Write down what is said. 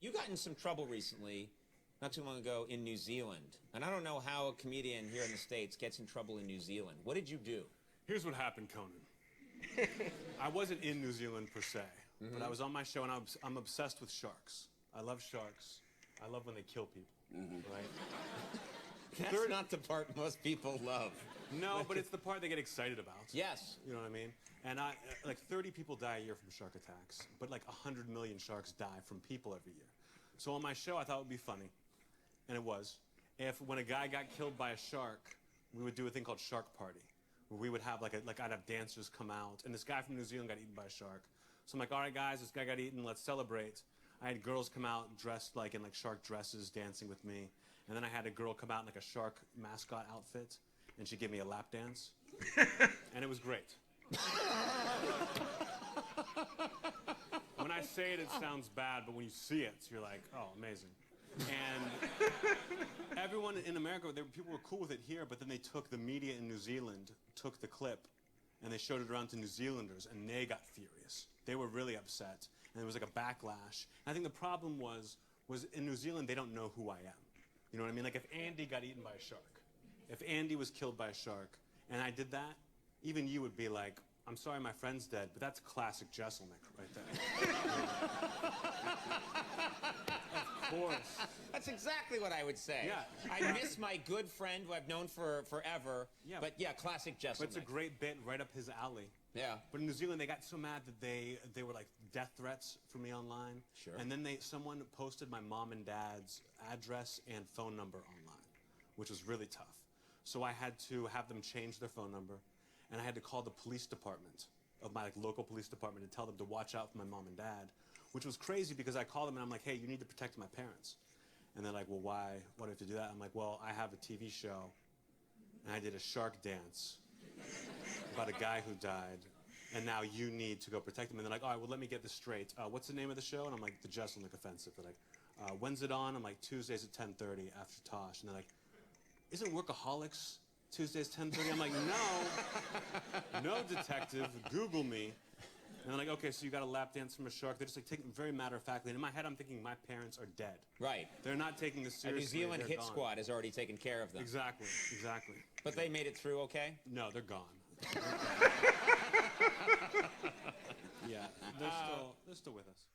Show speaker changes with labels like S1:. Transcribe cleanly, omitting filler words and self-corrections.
S1: You got in some trouble recently, not too long ago, in New Zealand. And I don't know how a comedian here in the States gets in trouble in New Zealand. What did you do?
S2: Here's what happened, Conan. I wasn't in New Zealand per se, but I was on my show, and I'm obsessed with sharks. I love sharks. I love when they kill people, right?
S1: That's not the part most people love.
S2: No, but it's the part they get excited about.
S1: Yes.
S2: You know what I mean? And like 30 people die a year from shark attacks, but like 100 million sharks die from people every year. So on my show, I thought it would be funny, and it was. When a guy got killed by a shark, we would do a thing called Shark Party, where we would have I'd have dancers come out, and this guy from New Zealand got eaten by a shark. So I'm like, all right, guys, this guy got eaten, let's celebrate. I had girls come out dressed in shark dresses, dancing with me. And then I had a girl come out in like a shark mascot outfit, and she gave me a lap dance. And it was great. When I say it, it sounds bad, but when you see it, you're like, oh, amazing. And everyone in America, people were cool with it here, but then the media in New Zealand took the clip, and they showed it around to New Zealanders, and they got furious. They were really upset, and there was like a backlash. And I think the problem was in New Zealand, they don't know who I am. You know what I mean? Like if Andy got eaten by a shark, if Andy was killed by a shark, and I did that, even you would be like, I'm sorry my friend's dead, but that's classic Jeselnik right there. Of course.
S1: That's exactly what I would say.
S2: Yeah.
S1: I miss my good friend who I've known for forever.
S2: Yeah.
S1: But yeah, classic Jeselnik.
S2: But it's a great bit right up his alley.
S1: Yeah.
S2: But in New Zealand, they got so mad that they were like death threats for me online.
S1: Sure.
S2: And then someone posted my mom and dad's address and phone number online, which was really tough. So I had to have them change their phone number, and I had to call the police department of my local police department and tell them to watch out for my mom and dad, which was crazy because I called them and I'm like, hey, you need to protect my parents. And they're like, well, why? Why do I have to do that? I'm like, well, I have a TV show, and I did a shark dance about a guy who died, and now you need to go protect him. And they're like, all right, well, let me get this straight. What's the name of the show? And I'm like, the JESELNIK Offensive. They're like, when's it on? I'm like, Tuesdays at 10:30 after Tosh. And they're like, isn't Workaholics Tuesdays 10:30? I'm like, no, detective, Google me. And they're like, okay, so you got a lap dance from a shark. They're just like taking it very matter-of-factly. And in my head, I'm thinking my parents are dead.
S1: Right.
S2: They're not taking this
S1: A
S2: seriously.
S1: New Zealand
S2: They're
S1: hit
S2: gone.
S1: squad has already taken care of them.
S2: Exactly.
S1: But they made it through okay?
S2: No, they're gone. Yeah, they're still with us.